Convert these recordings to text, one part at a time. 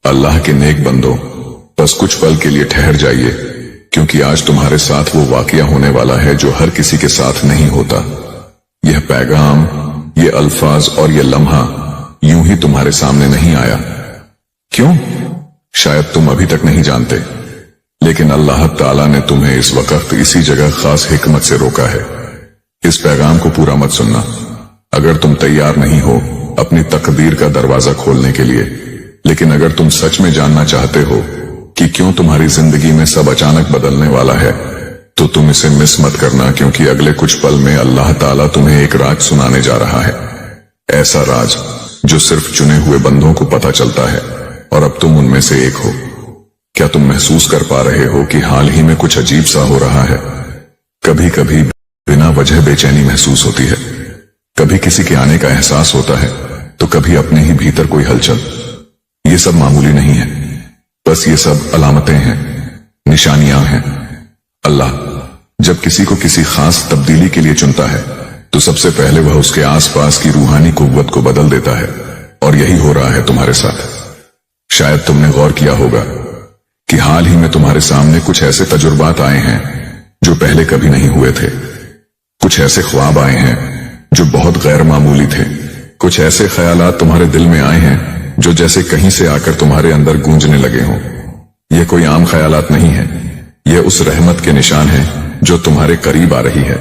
अल्लाह के नेक बंदो, बस कुछ पल के लिए ठहर जाइए, क्योंकि आज तुम्हारे साथ वो वाकया होने वाला है जो हर किसी के साथ नहीं होता। यह पैगाम, ये अल्फाज और ये लम्हा यूं ही तुम्हारे सामने नहीं आया। क्यों? शायद तुम अभी तक नहीं जानते, लेकिन अल्लाह ताला ने तुम्हें इस वक्त इसी जगह खास हिकमत से रोका है। इस पैगाम को पूरा मत सुनना अगर तुम तैयार नहीं हो अपनी तकदीर का दरवाजा खोलने के लिए। लेकिन अगर तुम सच में जानना चाहते हो कि क्यों तुम्हारी जिंदगी में सब अचानक बदलने वाला है, तो तुम इसे मिस मत करना, क्योंकि अगले कुछ पल में अल्लाह ताला तुम्हें एक राज सुनाने जा रहा है। ऐसा राज जो सिर्फ चुने हुए बंदों को पता चलता है, और अब तुम उनमें से एक हो। क्या तुम महसूस कर पा रहे हो कि हाल ही में कुछ अजीब सा हो रहा है? कभी कभी बिना वजह बेचैनी महसूस होती है, कभी किसी के आने का एहसास होता है, तो कभी अपने ही भीतर कोई हलचल। ये सब मामूली नहीं है, बस ये सब अलामतें हैं, निशानियां हैं। अल्लाह जब किसी को किसी खास तब्दीली के लिए चुनता है, तो सबसे पहले वह उसके आसपास की रूहानी कुव्वत को बदल देता है, और यही हो रहा है तुम्हारे साथ। शायद तुमने गौर किया होगा कि हाल ही में तुम्हारे सामने कुछ ऐसे तजुर्बात आए हैं जो पहले कभी नहीं हुए थे। कुछ ऐसे ख्वाब आए हैं जो बहुत गैर मामूली थे। कुछ ऐसे ख्यालात तुम्हारे दिल में आए हैं जो जैसे कहीं से आकर तुम्हारे अंदर गूंजने लगे हों। ये कोई आम ख्यालात नहीं है, ये उस रहमत के निशान है जो तुम्हारे करीब आ रही है।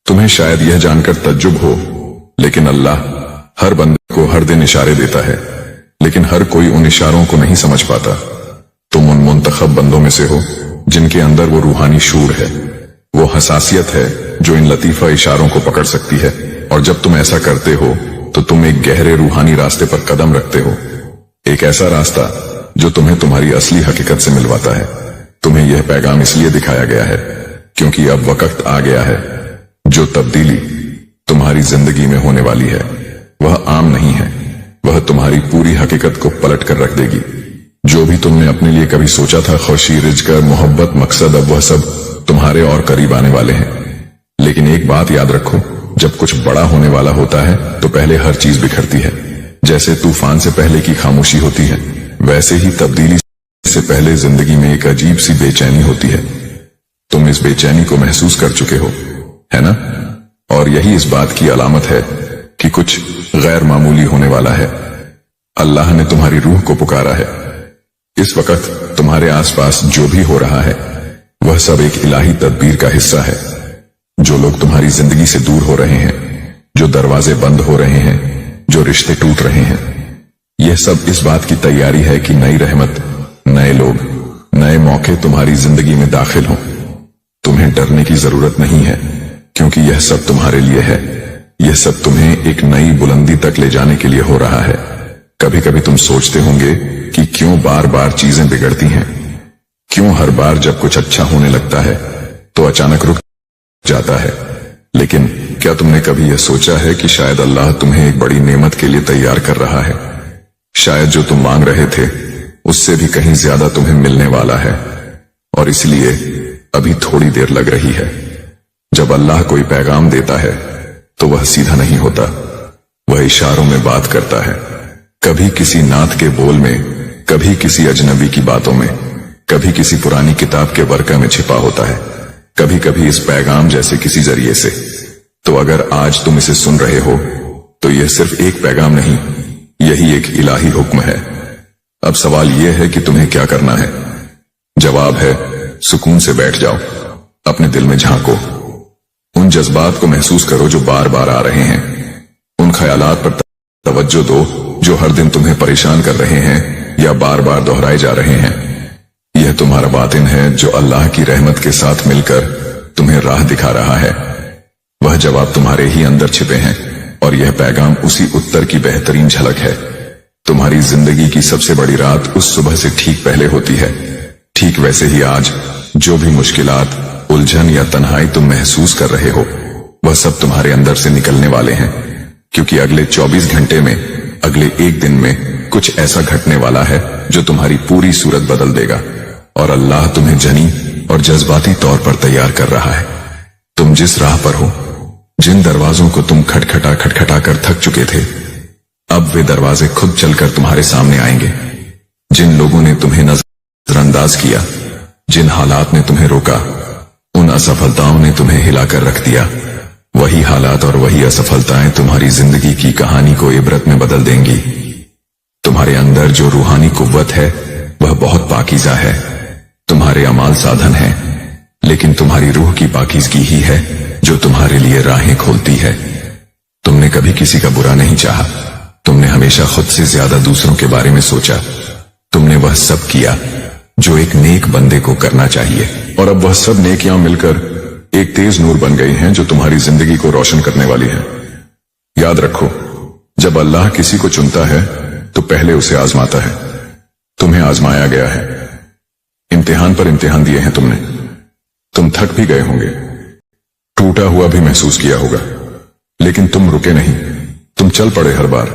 तुम्हें शायद यह जानकर तज्जुब हो, लेकिन अल्लाह हर बंदे को हर दिन इशारे देता है, लेकिन हर कोई उन इशारों को नहीं समझ पाता। तुम उन मुंतखब बंदों में से हो जिनके अंदर वो रूहानी शूर है, वो हसासियत है जो इन लतीफा इशारों को पकड़ सकती है। और जब तुम ऐसा करते हो तो तुम एक गहरे रूहानी रास्ते पर कदम रखते हो, एक ऐसा रास्ता जो तुम्हें तुम्हारी असली हकीकत से मिलवाता है। तुम्हें यह पैगाम इसलिए दिखाया गया है क्योंकि अब वक्त आ गया है। जो तब्दीली तुम्हारी जिंदगी में होने वाली है वह आम नहीं है, वह तुम्हारी पूरी हकीकत को पलट कर रख देगी। जो भी तुमने अपने लिए कभी सोचा था, खुशी, रिज़्क़, मोहब्बत, मकसद, अब वह सब तुम्हारे और करीब आने वाले हैं। लेकिन एक बात याद रखो, जब कुछ बड़ा होने वाला होता है तो पहले हर चीज बिखरती है। जैसे तूफान से पहले की खामोशी होती है, वैसे ही तब्दीली से पहले जिंदगी में एक अजीब सी बेचैनी होती है। तुम इस बेचैनी को महसूस कर चुके हो, है ना? और यही इस बात की अलामत है कि कुछ गैर मामूली होने वाला है। अल्लाह ने तुम्हारी रूह को पुकारा है। इस वक्त तुम्हारे आसपास जो भी हो रहा है वह सब एक इलाही तदबीर का हिस्सा है। जो लोग तुम्हारी जिंदगी से दूर हो रहे हैं, जो दरवाजे बंद हो रहे हैं, जो रिश्ते टूट रहे हैं, यह सब इस बात की तैयारी है कि नई रहमत, नए लोग, नए मौके तुम्हारी जिंदगी में दाखिल हों। तुम्हें डरने की जरूरत नहीं है, क्योंकि यह सब तुम्हारे लिए है। यह सब तुम्हें एक नई बुलंदी तक ले जाने के लिए हो रहा है। कभी कभी तुम सोचते होंगे कि क्यों बार बार चीजें बिगड़ती हैं, क्यों हर बार जब कुछ अच्छा होने लगता है तो अचानक रुक जाता है। लेकिन क्या तुमने कभी यह सोचा है कि शायद अल्लाह तुम्हें एक बड़ी नेमत के लिए तैयार कर रहा है? शायद जो तुम मांग रहे थे उससे भी कहीं ज्यादा तुम्हें मिलने वाला है, और इसलिए अभी थोड़ी देर लग रही है। जब अल्लाह कोई पैगाम देता है तो वह सीधा नहीं होता, वह इशारों में बात करता है। कभी किसी नात के बोल में, कभी किसी अजनबी की बातों में, कभी किसी पुरानी किताब के वर्का में छिपा होता है, कभी कभी इस पैगाम जैसे किसी जरिए से। तो अगर आज तुम इसे सुन रहे हो तो यह सिर्फ एक पैगाम नहीं, यही एक इलाही हुक्म है। अब सवाल यह है कि तुम्हें क्या करना है। जवाब है, सुकून से बैठ जाओ, अपने दिल में झांको, उन जज्बात को महसूस करो जो बार बार आ रहे हैं, उन ख्यालात पर तवज्जो दो जो हर दिन तुम्हें परेशान कर रहे हैं या बार बार दोहराए जा रहे हैं। यह तुम्हारा बातिन है जो अल्लाह की रहमत के साथ मिलकर तुम्हें राह दिखा रहा है। वह जवाब तुम्हारे ही अंदर छिपे हैं, और यह पैगाम उसी उत्तर की बेहतरीन झलक है। तुम्हारी जिंदगी की सबसे बड़ी रात उस सुबह से ठीक पहले होती है। ठीक वैसे ही आज जो भी मुश्किलात, उलझन या तन्हाई तुम महसूस कर रहे हो, वह सब तुम्हारे अंदर से निकलने वाले हैं, क्योंकि अगले 24 घंटे में, अगले एक दिन में कुछ ऐसा घटने वाला है जो तुम्हारी पूरी सूरत बदल देगा। और अल्लाह तुम्हें जनी और जज्बाती तौर पर तैयार कर रहा है। तुम जिस राह पर हो, जिन दरवाजों को तुम खटखटा कर थक चुके थे, अब वे दरवाजे खुद चलकर तुम्हारे सामने आएंगे। जिन लोगों ने तुम्हें नजरअंदाज किया, जिन हालात ने तुम्हें रोका, उन असफलताओं ने तुम्हें हिलाकर रख दिया। वही हालात और वही असफलताएं तुम्हारी जिंदगी की कहानी को इबरत में बदल देंगी। तुम्हारे अंदर जो रूहानी कुव्वत है वह बहुत पाकीज़ा है। तुम्हारे अमाल साधन है, लेकिन तुम्हारी रूह की पाकीज़गी ही है जो तुम्हारे लिए राहें खोलती है। तुमने कभी किसी का बुरा नहीं चाहा, तुमने हमेशा खुद से ज्यादा दूसरों के बारे में सोचा। तुमने वह सब किया जो एक नेक बंदे को करना चाहिए, और अब वह सब नेकियां मिलकर एक तेज नूर बन गई हैं जो तुम्हारी जिंदगी को रोशन करने वाली है। याद रखो, जब अल्लाह किसी को चुनता है तो पहले उसे आजमाता है। तुम्हें आजमाया गया है, इम्तिहान पर इम्तिहान दिए हैं तुमने। तुम थक भी गए होंगे, टूटा हुआ भी महसूस किया होगा, लेकिन तुम रुके नहीं। तुम चल पड़े हर बार,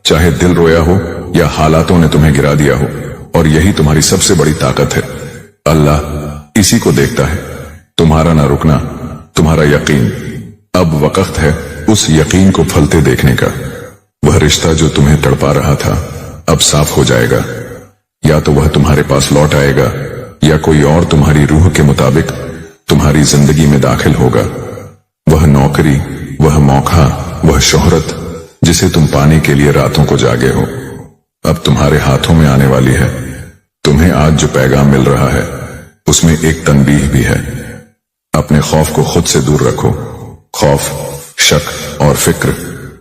चाहे दिल रोया हो या हालातों ने तुम्हें गिरा दिया हो। और यही तुम्हारी सबसे बड़ी ताकत है। अल्लाह इसी को देखता है, तुम्हारा ना रुकना, तुम्हारा यकीन। अब वक्त है उस यकीन को फलते देखने का। वह रिश्ता जो तुम्हें तड़पा रहा था अब साफ हो जाएगा। या तो वह तुम्हारे पास लौट आएगा या कोई और तुम्हारी रूह के मुताबिक तुम्हारी जिंदगी में दाखिल होगा। वह नौकरी, वह मौका, वह शोहरत जिसे तुम पाने के लिए रातों को जागे हो, अब तुम्हारे हाथों में आने वाली है। तुम्हें आज जो पैगाम मिल रहा है उसमें एक तनबीह भी है। अपने खौफ को खुद से दूर रखो। खौफ, शक और फिक्र,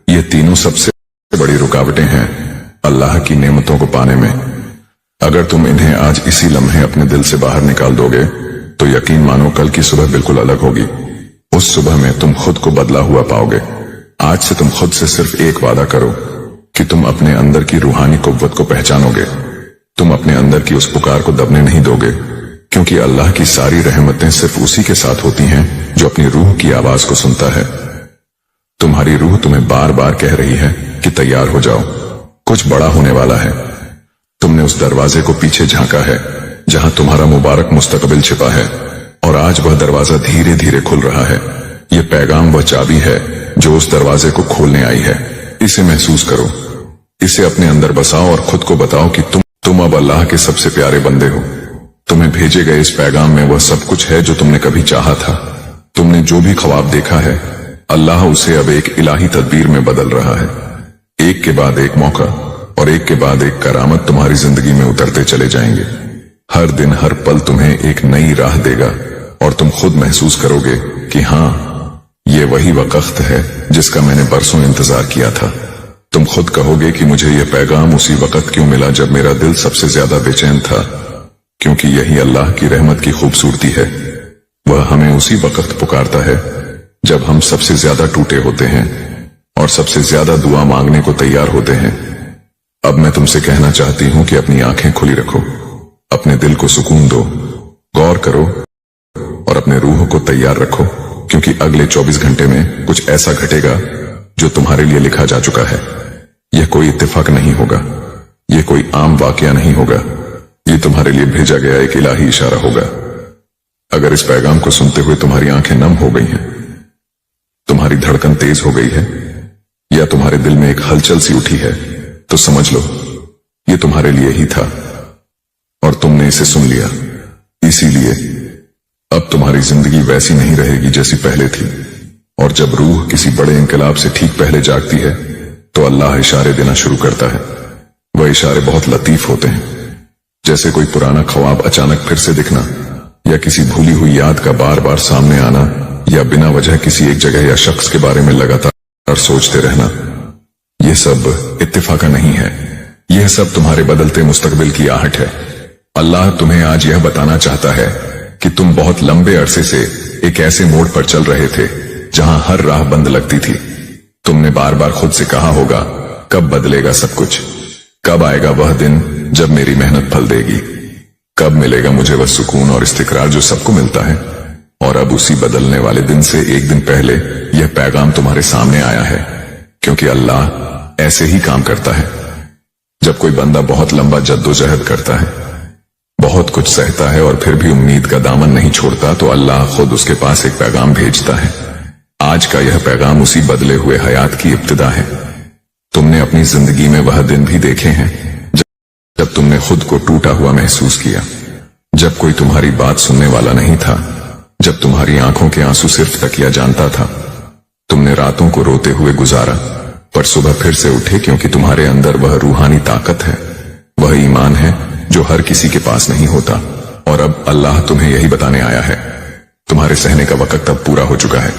ये तीनों सबसे बड़ी रुकावटें हैं अल्लाह की नेमतों को पाने में। अगर तुम इन्हें आज इसी लम्हे अपने दिल से बाहर निकाल दोगे तो यकीन मानो कल की सुबह बिल्कुल अलग होगी। उस सुबह में तुम खुद को बदला हुआ पाओगे। आज से तुम खुद से सिर्फ एक वादा करो कि तुम अपने अंदर की रूहानी कुव्वत को पहचानोगे। तुम अपने अंदर की उस पुकार को दबने नहीं दोगे, क्योंकि अल्लाह की सारी रहमतें सिर्फ उसी के साथ होती हैं जो अपनी रूह की आवाज को सुनता है। तुम्हारी रूह तुम्हें बार बार कह रही है कि तैयार हो जाओ, कुछ बड़ा होने वाला है। तुमने उस दरवाजे को पीछे झांका है जहां तुम्हारा मुबारक मुस्तकबिल छिपा है, और आज वह दरवाजा धीरे धीरे खुल रहा है। यह पैगाम वह चाबी है जो उस दरवाजे को खोलने आई है। इसे महसूस करो, इसे अपने अंदर बसाओ और खुद को बताओ कि तुम अब अल्लाह के सबसे प्यारे बंदे हो। तुम्हें भेजे गए इस पैगाम में वह सब कुछ है जो तुमने कभी चाहा था। तुमने जो भी ख्वाब देखा है, अल्लाह उसे अब एक इलाही तदबीर में बदल रहा है। एक के बाद एक मौका और एक के बाद एक करामत तुम्हारी जिंदगी में उतरते चले जाएंगे। हर दिन हर पल तुम्हें एक नई राह देगा और तुम खुद महसूस करोगे कि हाँ, ये वही वक्त है जिसका मैंने बरसों इंतजार किया था। तुम खुद कहोगे कि मुझे यह पैगाम उसी वक्त क्यों मिला जब मेरा दिल सबसे ज्यादा बेचैन था, क्योंकि यही अल्लाह की रहमत की खूबसूरती है। वह हमें उसी वक्त पुकारता है जब हम सबसे ज्यादा टूटे होते हैं और सबसे ज्यादा दुआ मांगने को तैयार होते हैं। अब मैं तुमसे कहना चाहती हूं कि अपनी आंखें खुली रखो, अपने दिल को सुकून दो, गौर करो और अपने रूह को तैयार रखो, क्योंकि अगले 24 घंटे में कुछ ऐसा घटेगा जो तुम्हारे लिए लिखा जा चुका है। यह कोई इत्तेफाक नहीं होगा, यह कोई आम वाकया नहीं होगा, ये तुम्हारे लिए भेजा गया एक इलाही इशारा होगा। अगर इस पैगाम को सुनते हुए तुम्हारी आंखें नम हो गई हैं, तुम्हारी धड़कन तेज हो गई है या तुम्हारे दिल में एक हलचल सी उठी है, तो समझ लो ये तुम्हारे लिए ही था और तुमने इसे सुन लिया। इसीलिए अब तुम्हारी जिंदगी वैसी नहीं रहेगी जैसी पहले थी। और जब रूह किसी बड़े इंकलाब से ठीक पहले जागती है तो अल्लाह इशारे देना शुरू करता है। वह इशारे बहुत लतीफ होते हैं, जैसे कोई पुराना ख्वाब अचानक फिर से दिखना, या किसी भूली हुई याद का बार बार सामने आना, या बिना वजह किसी एक जगह या शख्स के बारे में लगातार सोचते रहना। यह सब इत्तेफाका नहीं है, यह सब तुम्हारे बदलते मुस्तकबिल की आहट है। अल्लाह तुम्हें आज यह बताना चाहता है कि तुम बहुत लंबे अरसे से एक ऐसे मोड़ पर चल रहे थे जहां हर राह बंद लगती थी। तुमने बार बार खुद से कहा होगा, कब बदलेगा सब कुछ, कब आएगा वह दिन जब मेरी मेहनत फल देगी, कब मिलेगा मुझे वह सुकून और इस्तिकरार जो सबको मिलता है। और अब उसी बदलने वाले दिन से एक दिन पहले यह पैगाम तुम्हारे सामने आया है, क्योंकि अल्लाह ऐसे ही काम करता है। जब कोई बंदा बहुत लंबा जद्दोजहद करता है, बहुत कुछ सहता है और फिर भी उम्मीद का दामन नहीं छोड़ता, तो अल्लाह खुद उसके पास एक पैगाम भेजता है। आज का यह पैगाम उसी बदले हुए हयात की इब्तिदा है। तुमने अपनी जिंदगी में वह दिन भी देखे हैं जब तुमने खुद को टूटा हुआ महसूस किया, जब कोई तुम्हारी बात सुनने वाला नहीं था, जब तुम्हारी आंखों के आंसू सिर्फ तकिया जानता था। तुमने रातों को रोते हुए गुजारा, पर सुबह फिर से उठे क्योंकि तुम्हारे अंदर वह रूहानी ताकत है, वह ईमान है जो हर किसी के पास नहीं होता। और अब अल्लाह तुम्हें यही बताने आया है, तुम्हारे सहने का वक्त अब पूरा हो चुका है।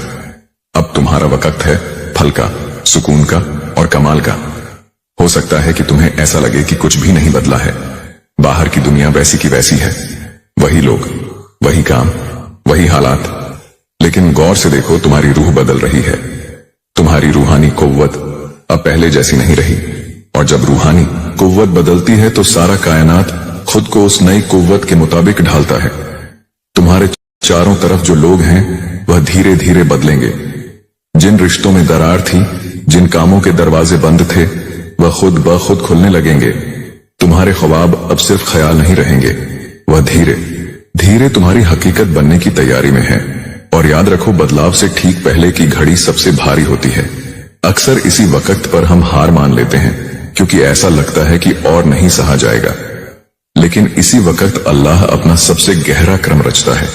अब तुम्हारा वक्त है फल का, सुकून का और कमाल का। हो सकता है कि तुम्हें ऐसा लगे कि कुछ भी नहीं बदला है, बाहर की दुनिया वैसी की वैसी है, वही लोग, वही काम, वही हालात। लेकिन गौर से देखो, तुम्हारी रूह बदल रही है। तुम्हारी रूहानी कुव्वत अब पहले जैसी नहीं रही, और जब रूहानी कुव्वत बदलती है तो सारा कायनात खुद को उस नई कुव्वत के मुताबिक ढालता है। तुम्हारे चारों तरफ जो लोग हैं वह धीरे धीरे बदलेंगे। जिन रिश्तों में दरार थी, जिन कामों के दरवाजे बंद थे, वह खुद ब खुद खुलने लगेंगे। तुम्हारे ख्वाब अब सिर्फ ख्याल नहीं रहेंगे, वह धीरे धीरे तुम्हारी हकीकत बनने की तैयारी में है। और याद रखो, बदलाव से ठीक पहले की घड़ी सबसे भारी होती है। अक्सर इसी वक्त पर हम हार मान लेते हैं, क्योंकि ऐसा लगता है कि और नहीं सहा जाएगा। लेकिन इसी वक्त अल्लाह अपना सबसे गहरा क्रम रचता है।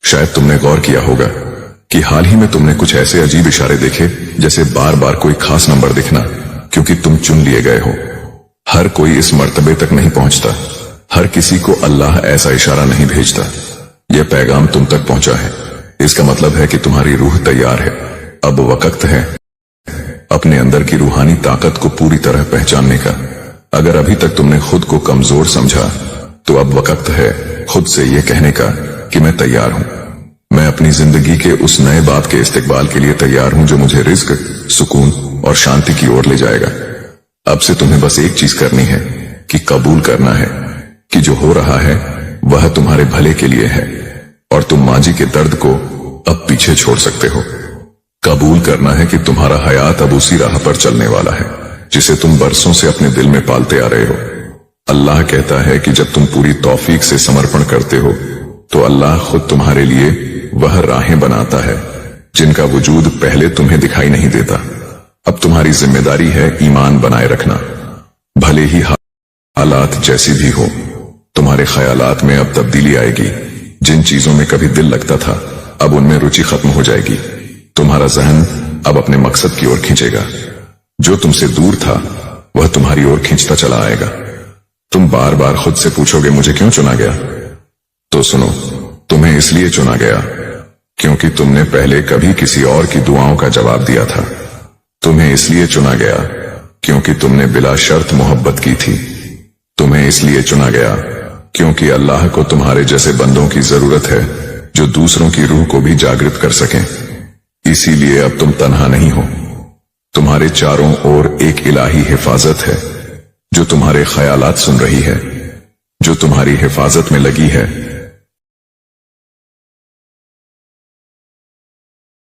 शायद तुमने गौर किया होगा कि हाल ही में तुमने कुछ ऐसे अजीब इशारे देखे, जैसे बार बार कोई खास नंबर दिखना, क्योंकि तुम चुन लिए गए हो। हर कोई इस मर्तबे तक नहीं पहुंचता, हर किसी को अल्लाह ऐसा इशारा नहीं भेजता। यह पैगाम तुम तक पहुंचा है, इसका मतलब है कि तुम्हारी रूह तैयार है। अब वक्त है अपने अंदर की रूहानी ताकत को पूरी तरह पहचानने का। अगर अभी तक तुमने खुद को कमजोर समझा, तो अब वक्त है खुद से यह कहने का कि मैं तैयार हूं। मैं अपनी जिंदगी के उस नए बाब के इस्तेकबाल के लिए तैयार हूं जो मुझे रिज्क, सुकून और शांति की ओर ले जाएगा। अब से तुम्हें बस एक चीज करनी है कि कबूल करना है कि जो हो रहा है वह तुम्हारे भले के लिए है, और तुम माजी के दर्द को अब पीछे छोड़ सकते हो। कबूल करना है कि तुम्हारा हयात अब उसी राह पर चलने वाला है जिसे तुम बरसों से अपने दिल में पालते आ रहे हो। अल्लाह कहता है कि जब तुम पूरी तौफीक से समर्पण करते हो, तो अल्लाह खुद तुम्हारे लिए वह राहें बनाता है जिनका वजूद पहले तुम्हें दिखाई नहीं देता। अब तुम्हारी जिम्मेदारी है ईमान बनाए रखना, भले ही हालात जैसी भी हो। तुम्हारे ख्यालात में अब तब्दीली आएगी। जिन चीजों में कभी दिल लगता था, अब उनमें रुचि खत्म हो जाएगी। तुम्हारा जहन अब अपने मकसद की ओर खींचेगा। जो तुमसे दूर था वह तुम्हारी ओर खींचता चला आएगा। तुम बार बार खुद से पूछोगे, मुझे क्यों चुना गया? तो सुनो, तुम्हें इसलिए चुना गया क्योंकि तुमने पहले कभी किसी और की दुआओं का जवाब दिया था। तुम्हें इसलिए चुना गया क्योंकि तुमने बिला शर्त मोहब्बत की थी। तुम्हें इसलिए चुना गया क्योंकि अल्लाह को तुम्हारे जैसे बंदों की जरूरत है जो दूसरों की रूह को भी जागृत कर सकें। इसीलिए अब तुम तन्हा नहीं हो। तुम्हारे चारों ओर एक इलाही हिफाजत है जो तुम्हारे ख्यालात सुन रही है, जो तुम्हारी हिफाजत में लगी है